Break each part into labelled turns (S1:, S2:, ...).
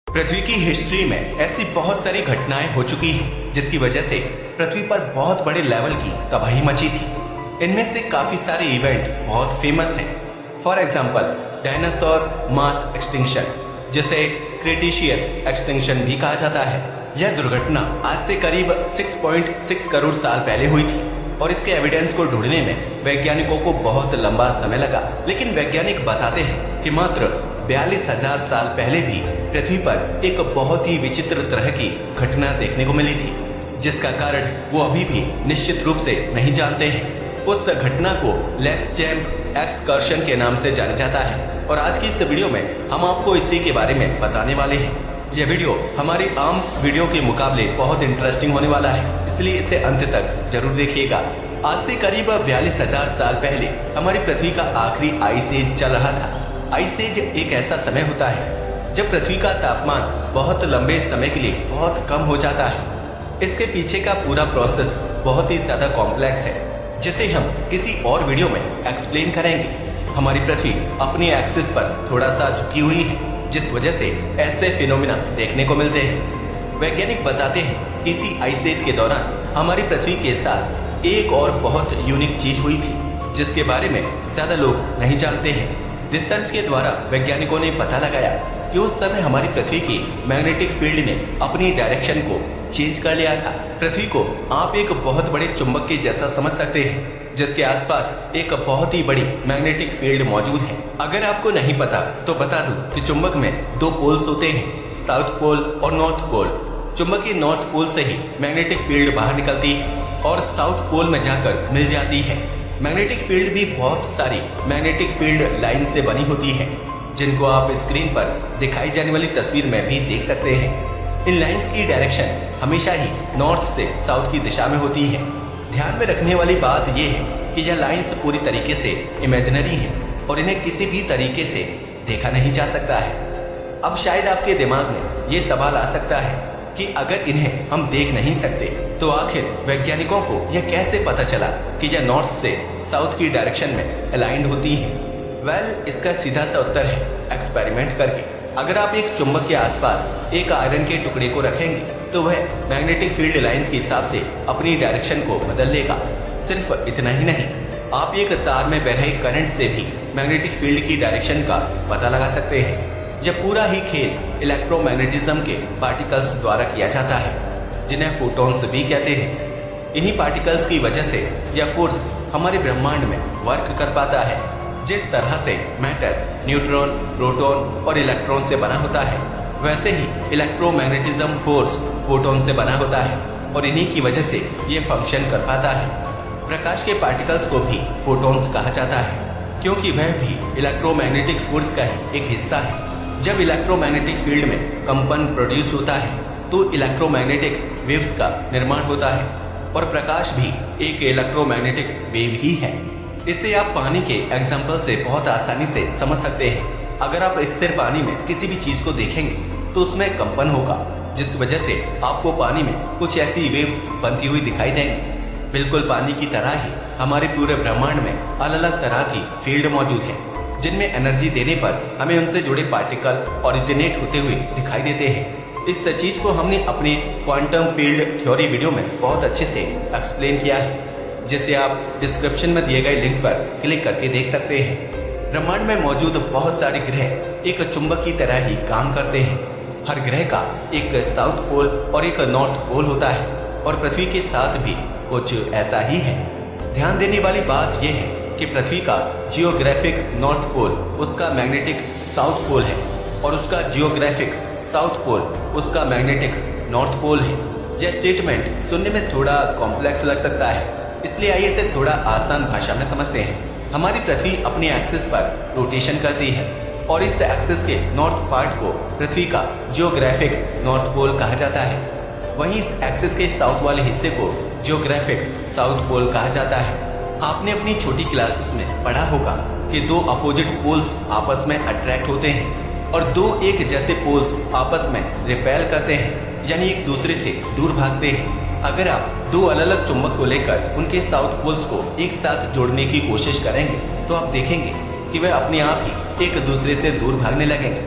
S1: पृथ्वी की हिस्ट्री में ऐसी बहुत सारी घटनाएं हो चुकी हैं जिसकी वजह से पृथ्वी पर बहुत बड़े लेवल की तबाही मची थी। इनमें से काफी सारे इवेंट बहुत फेमस हैं। For example dinosaur mass extinction, जिसे क्रेटेशियस एक्सटिंक्शन भी कहा जाता है। यह दुर्घटना आज से करीब 6.6 करोड़ साल पहले हुई थी और इसके एविडेंस को ढूंढने में वैज्ञानिकों को बहुत लंबा समय लगा। लेकिन वैज्ञानिक बताते हैं कि मात्र 42,000 साल पहले भी पृथ्वी पर एक बहुत ही विचित्र तरह की घटना देखने को मिली थी, जिसका कारण वो अभी भी निश्चित रूप से नहीं जानते हैं। उस घटना को लेस चैम्प एक्सकर्शन के नाम से जाना जाता है और आज की इस वीडियो में हम आपको इसी के बारे में बताने वाले हैं। यह वीडियो हमारी आम वीडियो के मुकाबले बहुत इंटरेस्टिंग होने वाला है, इसलिए इसे अंत तक जरूर देखिएगा। आज से करीब 42,000 साल पहले हमारी पृथ्वी का आखिरी आइस एज चल रहा था। आइस एज एक ऐसा समय होता है जब पृथ्वी का तापमान बहुत लंबे समय के लिए बहुत कम हो जाता है। इसके पीछे का पूरा प्रोसेस बहुत ही ज्यादा कॉम्प्लेक्स है, जिसे हम किसी और वीडियो में एक्सप्लेन करेंगे। हमारी पृथ्वी अपनी एक्सिस पर थोड़ा सा झुकी हुई है, जिस वजह से ऐसे फिनोमिना देखने को मिलते हैं। वैज्ञानिक बताते हैं कि इसी आइस एज के दौरान हमारी पृथ्वी के साथ एक और बहुत यूनिक चीज हुई थी, जिसके बारे में ज्यादा लोग नहीं जानते हैं। रिसर्च के द्वारा वैज्ञानिकों ने पता लगाया कि उस समय हमारी पृथ्वी की मैग्नेटिक फील्ड ने अपनी डायरेक्शन को चेंज कर लिया था। पृथ्वी को आप एक बहुत बड़े चुंबक के जैसा समझ सकते हैं, जिसके आसपास एक बहुत ही बड़ी मैग्नेटिक फील्ड मौजूद है। अगर आपको नहीं पता तो बता दूं कि चुंबक में दो पोल्स होते हैं, साउथ पोल और नॉर्थ पोल। चुंबक के नॉर्थ पोल से ही मैग्नेटिक फील्ड बाहर निकलती है और साउथ पोल में जाकर मिल जाती है। मैग्नेटिक फील्ड भी बहुत सारी मैग्नेटिक फील्ड लाइन से बनी होती है, जिनको आप स्क्रीन पर दिखाई जाने वाली तस्वीर में भी देख सकते हैं। इन लाइंस की डायरेक्शन हमेशा ही नॉर्थ से साउथ की दिशा में होती है। ध्यान में रखने वाली बात यह है कि यह लाइंस पूरी तरीके से इमेजिनरी हैं और इन्हें किसी भी तरीके से देखा नहीं जा सकता है। अब शायद आपके दिमाग में ये सवाल आ सकता है कि अगर इन्हें हम देख नहीं सकते तो आखिर वैज्ञानिकों को यह कैसे पता चला कि यह नॉर्थ से साउथ की डायरेक्शन में अलाइंड होती हैं? इसका सीधा सा उत्तर है एक्सपेरिमेंट करके। अगर आप एक चुंबक के आसपास एक आयरन के टुकड़े को रखेंगे तो वह मैग्नेटिक फील्ड लाइंस के हिसाब से अपनी डायरेक्शन को बदल लेगा। सिर्फ इतना ही नहीं, आप एक तार में बह रहे करंट से भी मैग्नेटिक फील्ड की डायरेक्शन का पता लगा सकते हैं। यह पूरा ही खेल इलेक्ट्रोमैग्नेटिज्म के पार्टिकल्स द्वारा किया जाता है, जिन्हें फोटॉन्स भी कहते हैं। इन्हीं पार्टिकल्स की वजह से यह फोर्स हमारे ब्रह्मांड में वर्क कर पाता है। जिस तरह से मैटर न्यूट्रॉन, प्रोटॉन और इलेक्ट्रॉन से बना होता है, वैसे ही इलेक्ट्रोमैग्नेटिज्म फोर्स फोटॉन से बना होता है और इन्हीं की वजह से ये फंक्शन कर पाता है। प्रकाश के पार्टिकल्स को भी फोटॉन्स कहा जाता है, क्योंकि वह भी इलेक्ट्रोमैग्नेटिक फोर्स का ही एक हिस्सा है। जब इलेक्ट्रोमैग्नेटिक फील्ड में कंपन प्रोड्यूस होता है तो इलेक्ट्रोमैग्नेटिक वेव्स का निर्माण होता है और प्रकाश भी एक इलेक्ट्रोमैग्नेटिक वेव ही है। इसे आप पानी के एग्जाम्पल से बहुत आसानी से समझ सकते हैं। अगर आप स्थिर पानी में किसी भी चीज को देखेंगे तो उसमें कंपन होगा, जिसकी वजह से आपको पानी में कुछ ऐसी वेव्स बनती हुई दिखाई देंगी। बिल्कुल पानी की तरह ही हमारे पूरे ब्रह्मांड में अलग अलग तरह की फील्ड मौजूद है, जिनमें एनर्जी देने पर हमें उनसे जुड़े पार्टिकल ओरिजिनेट होते हुए दिखाई देते हैं। इस चीज को हमने अपनी क्वांटम फील्ड थ्योरी वीडियो में बहुत अच्छे से एक्सप्लेन किया है, जिसे आप डिस्क्रिप्शन में दिए गए लिंक पर क्लिक करके देख सकते हैं। ब्रह्मांड में मौजूद बहुत सारे ग्रह एक चुंबक की तरह ही काम करते हैं। हर ग्रह का एक साउथ पोल और एक नॉर्थ पोल होता है और पृथ्वी के साथ भी कुछ ऐसा ही है। ध्यान देने वाली बात यह है कि पृथ्वी का जियोग्राफिक नॉर्थ पोल उसका मैग्नेटिक साउथ पोल है और उसका जियोग्राफिक साउथ पोल उसका मैग्नेटिक नॉर्थ पोल है। यह स्टेटमेंट सुनने में थोड़ा कॉम्प्लेक्स लग सकता है, इसलिए आइए इसे थोड़ा आसान भाषा में समझते हैं। हमारी पृथ्वी अपनी एक्सिस पर रोटेशन करती है और इस एक्सिस के नॉर्थ पार्ट को पृथ्वी का जियोग्राफिक नॉर्थ पोल कहा जाता है। वहीं इस एक्सिस के साउथ वाले हिस्से को जियोग्राफिक साउथ पोल कहा जाता है। आपने अपनी छोटी क्लासेस में पढ़ा होगा कि दो अपोजिट पोल्स आपस में अट्रैक्ट होते हैं और दो एक जैसे पोल्स आपस में रिपेल करते हैं, यानी एक दूसरे से दूर भागते हैं। अगर आप दो अलग अलग चुंबक को लेकर उनके साउथ पोल्स को एक साथ जोड़ने की कोशिश करेंगे तो आप देखेंगे कि वह अपने आप ही एक दूसरे से दूर भागने लगेंगे।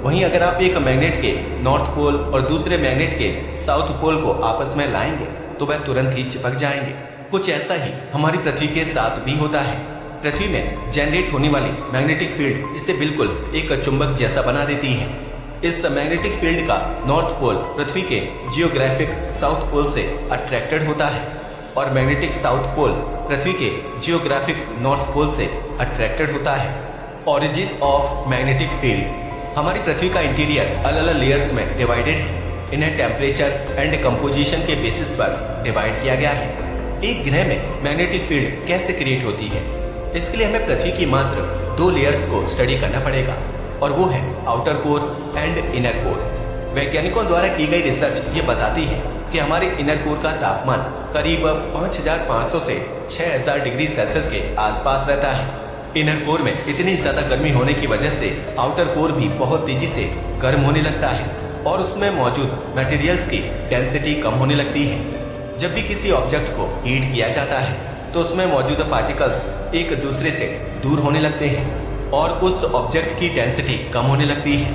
S1: वहीं अगर आप एक मैग्नेट के नॉर्थ पोल और दूसरे मैग्नेट के साउथ पोल को आपस में लाएंगे तो वह तुरंत ही चिपक जाएंगे। कुछ ऐसा ही हमारी पृथ्वी के साथ भी होता है। पृथ्वी में जनरेट होने वाली मैग्नेटिक फील्ड इसे बिल्कुल एक चुंबक जैसा बना देती है। इस मैग्नेटिक फील्ड का नॉर्थ पोल पृथ्वी के जियोग्राफिक साउथ पोल से अट्रैक्टेड होता है और मैग्नेटिक साउथ पोल पृथ्वी के जियोग्राफिक नॉर्थ पोल से अट्रैक्टेड होता है। Origin of magnetic field. हमारी पृथ्वी का इंटीरियर अलग अलग लेयर्स में डिवाइडेड है। इन्हें टेम्परेचर एंड कंपोजिशन के बेसिस पर डिवाइड किया गया है। एक ग्रह में मैग्नेटिक फील्ड कैसे क्रिएट होती है, इसके लिए हमें पृथ्वी की मात्र 2 लेयर्स को स्टडी करना पड़ेगा और वो है outer core and inner core. वैज्ञानिकों द्वारा की गई रिसर्च ये बताती है कि हमारे इनर कोर का तापमान करीब 5500 से 6000 डिग्री सेल्सियस के आसपास रहता है। इनर कोर में इतनी ज्यादा गर्मी होने की वजह से आउटर कोर भी बहुत तेजी से गर्म होने लगता है और उसमें मौजूद मटेरियल्स की डेंसिटी कम होने लगती है। जब भी किसी ऑब्जेक्ट को हीट किया जाता है तो उसमें मौजूद पार्टिकल्स एक दूसरे से दूर होने लगते हैं और उस ऑब्जेक्ट की डेंसिटी कम होने लगती है।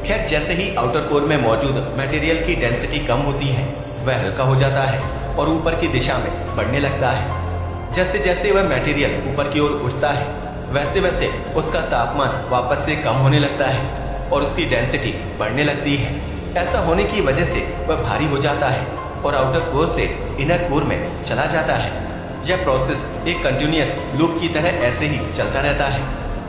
S1: खैर, जैसे ही आउटर कोर में मौजूद मटेरियल की डेंसिटी कम होती है वह हल्का हो जाता है और ऊपर की दिशा में बढ़ने लगता है। जैसे जैसे वह मटेरियल ऊपर की ओर उठता है वैसे वैसे उसका तापमान वापस से कम होने लगता है और उसकी डेंसिटी बढ़ने लगती है। ऐसा होने की वजह से वह भारी हो जाता है और आउटर कोर से इनर कोर में चला जाता है। यह प्रोसेस एक कंटिन्यूअस लूप की तरह ऐसे ही चलता रहता है।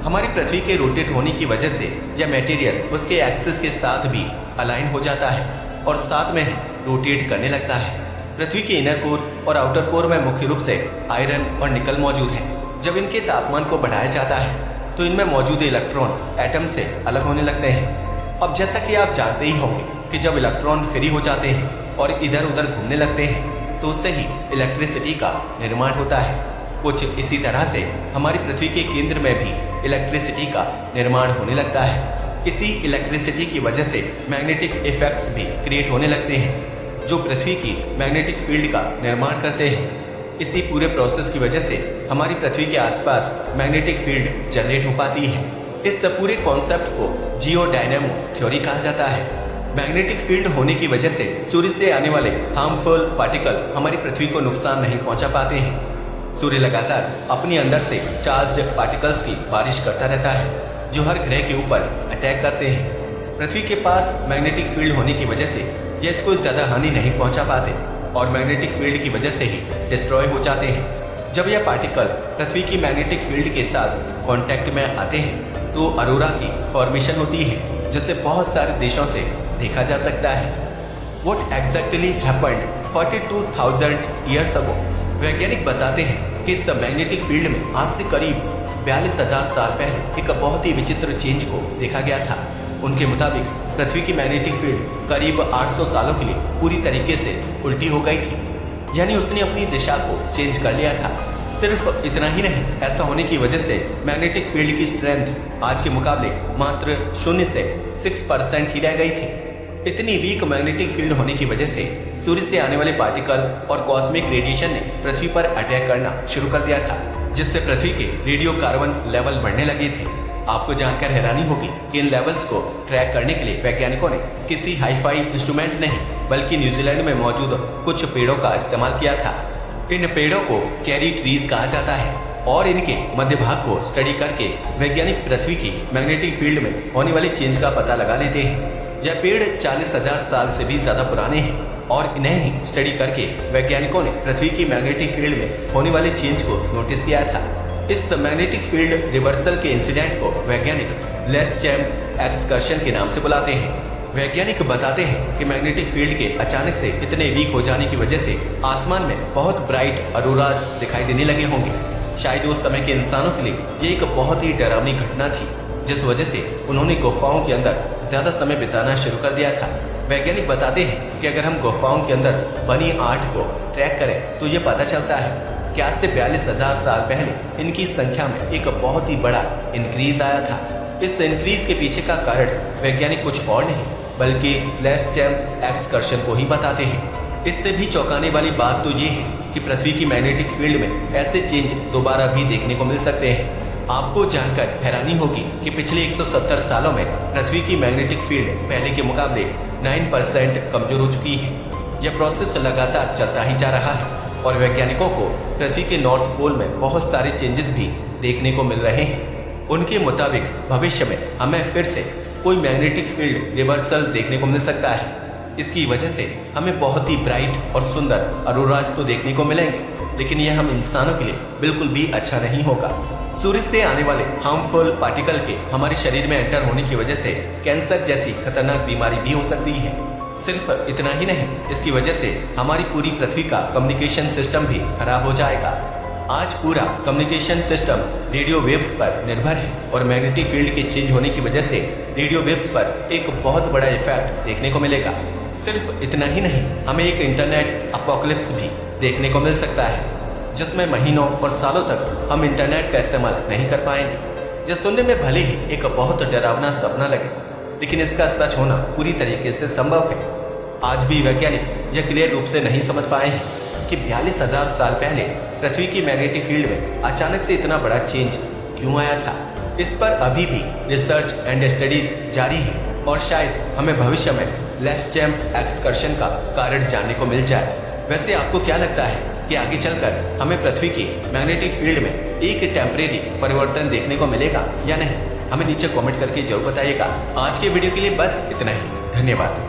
S1: हमारी पृथ्वी के रोटेट होने की वजह से यह मटेरियल उसके एक्सिस के साथ भी अलाइन हो जाता है और साथ में ही रोटेट करने लगता है। पृथ्वी के इनर कोर और आउटर कोर में मुख्य रूप से आयरन और निकल मौजूद है। जब इनके तापमान को बढ़ाया जाता है तो इनमें मौजूद इलेक्ट्रॉन एटम से अलग होने लगते हैं। अब जैसा कि आप जानते ही होंगे कि जब इलेक्ट्रॉन फ्री हो जाते हैं और इधर उधर घूमने लगते हैं तो उससे ही इलेक्ट्रिसिटी का निर्माण होता है। कुछ इसी तरह से हमारी पृथ्वी के केंद्र में भी इलेक्ट्रिसिटी का निर्माण होने लगता है। इसी इलेक्ट्रिसिटी की वजह से मैग्नेटिक इफेक्ट्स भी क्रिएट होने लगते हैं जो पृथ्वी की मैग्नेटिक फील्ड का निर्माण करते हैं। इसी पूरे प्रोसेस की वजह से हमारी पृथ्वी के आसपास मैग्नेटिक फील्ड जनरेट हो पाती है। इस पूरे कॉन्सेप्ट को जियोडायनेमो थ्योरी कहा जाता है। मैग्नेटिक फील्ड होने की वजह से सूर्य से आने वाले हार्मफुल पार्टिकल हमारी पृथ्वी को नुकसान नहीं पहुंचा पाते हैं। सूर्य लगातार अपने अंदर से चार्ज्ड पार्टिकल्स की बारिश करता रहता है जो हर ग्रह के ऊपर अटैक करते हैं। पृथ्वी के पास मैग्नेटिक फील्ड होने की वजह से ये इसको ज्यादा हानि नहीं पहुंचा पाते और मैग्नेटिक फील्ड की वजह से ही डिस्ट्रॉय हो जाते हैं। जब यह पार्टिकल पृथ्वी की मैग्नेटिक फील्ड के साथ कांटेक्ट में आते हैं तो अरोरा की फॉर्मेशन होती है जिसे बहुत सारे देशों से देखा जा सकता है। What exactly happened 42,000 years ago? वैज्ञानिक बताते हैं कि इस मैग्नेटिक फील्ड में आज से करीब 42,000 साल पहले एक बहुत ही विचित्र चेंज को देखा गया था। उनके मुताबिक पृथ्वी की मैग्नेटिक फील्ड करीब 800 सालों के लिए पूरी तरीके से उल्टी हो गई थी, यानी उसने अपनी दिशा को चेंज कर लिया था। सिर्फ इतना ही नहीं, ऐसा होने की वजह से मैग्नेटिक फील्ड की स्ट्रेंथ आज के मुकाबले मात्र 0 से 6% ही रह गई थी। इतनी वीक मैग्नेटिक फील्ड होने की वजह से सूर्य से आने वाले पार्टिकल और कॉस्मिक रेडिएशन ने पृथ्वी पर अटैक करना शुरू कर दिया था, जिससे पृथ्वी के रेडियो कार्बन लेवल बढ़ने लगे थे। आपको जानकर हैरानी होगी कि इन लेवल्स को ट्रैक करने के लिए वैज्ञानिकों ने किसी हाई-फाई इंस्ट्रूमेंट नहीं बल्कि न्यूजीलैंड में मौजूद कुछ पेड़ों का इस्तेमाल किया था। इन पेड़ों को कैरी ट्रीज कहा जाता है और इनके मध्य भाग को स्टडी करके वैज्ञानिक पृथ्वी की मैग्नेटिक फील्ड में होने वाली चेंज का पता लगा लेते हैं। यह पेड़ 40,000 साल से भी ज्यादा पुराने हैं और इन्हें ही स्टडी करके वैज्ञानिकों ने पृथ्वी की मैग्नेटिक फील्ड में होने वाले चेंज को नोटिस किया था। इस मैग्नेटिक फील्ड रिवर्सल के इंसिडेंट को वैज्ञानिक लेस चैम्प एक्सकर्शन के नाम से बुलाते हैं। वैज्ञानिक बताते हैं कि मैग्नेटिक फील्ड के अचानक से इतने वीक हो जाने की वजह से आसमान में बहुत ब्राइट अरोराज दिखाई देने लगे होंगे। शायद उस समय के इंसानों के लिए ये एक बहुत ही डरावनी घटना थी, जिस वजह से उन्होंने गुफाओं के अंदर ज्यादा समय बिताना शुरू कर दिया था। वैज्ञानिक बताते हैं कि अगर हम गुफाओं के अंदर बनी आर्ट को ट्रैक करें तो ये पता चलता है कि आज से 42,000 साल पहले इनकी संख्या में एक बहुत ही बड़ा इंक्रीज आया था। इस इंक्रीज के पीछे का कारण वैज्ञानिक कुछ और नहीं बल्कि लेस चैम्प एक्सकर्शन को ही बताते हैं। इससे भी चौंकाने वाली बात तो ये है कि पृथ्वी की मैग्नेटिक फील्ड में ऐसे चेंज दोबारा भी देखने को मिल सकते हैं। आपको जानकर हैरानी होगी कि पिछले 170 सालों में पृथ्वी की मैग्नेटिक फील्ड पहले के मुकाबले 9% कमजोर हो चुकी है। यह प्रोसेस लगातार चलता ही जा रहा है और वैज्ञानिकों को पृथ्वी के नॉर्थ पोल में बहुत सारे चेंजेस भी देखने को मिल रहे हैं। उनके मुताबिक भविष्य में हमें फिर से कोई मैग्नेटिक फील्ड रिवर्सल देखने को मिल सकता है। इसकी वजह से हमें बहुत ही ब्राइट और सुंदर ऑरोरास तो देखने को मिलेंगे, लेकिन यह हम इंसानों के लिए बिल्कुल भी अच्छा नहीं होगा। सूर्य से आने वाले हार्मफुल पार्टिकल के हमारे शरीर में एंटर होने की वजह से कैंसर जैसी खतरनाक बीमारी भी हो सकती है। सिर्फ इतना ही नहीं, इसकी वजह से हमारी पूरी पृथ्वी का कम्युनिकेशन सिस्टम भी खराब हो जाएगा। आज पूरा कम्युनिकेशन सिस्टम रेडियो वेव्स पर निर्भर है और मैग्नेटिक फील्ड के चेंज होने की वजह से रेडियो वेव्स पर एक बहुत बड़ा इफेक्ट देखने को मिलेगा। सिर्फ इतना ही नहीं, हमें एक इंटरनेट अपोकलिप्स भी देखने को मिल सकता है, जिसमें महीनों और सालों तक हम इंटरनेट का इस्तेमाल नहीं कर पाएंगे। यह सुनने में भले ही एक बहुत डरावना सपना लगे, लेकिन इसका सच होना पूरी तरीके से संभव है। आज भी वैज्ञानिक यह क्लियर रूप से नहीं समझ पाए हैं कि 42,000 साल पहले पृथ्वी की मैग्नेटिक फील्ड में अचानक से इतना बड़ा चेंज क्यों आया था। इस पर अभी भी रिसर्च एंड स्टडीज जारी है और शायद हमें भविष्य में लेस चैम्प एक्सकर्शन का कारण जानने को मिल जाए। वैसे आपको क्या लगता है कि आगे चलकर हमें पृथ्वी की मैग्नेटिक फील्ड में एक टेम्परेरी परिवर्तन देखने को मिलेगा या नहीं? हमें नीचे कमेंट करके जरूर बताइएगा। आज के वीडियो के लिए बस इतना ही। धन्यवाद।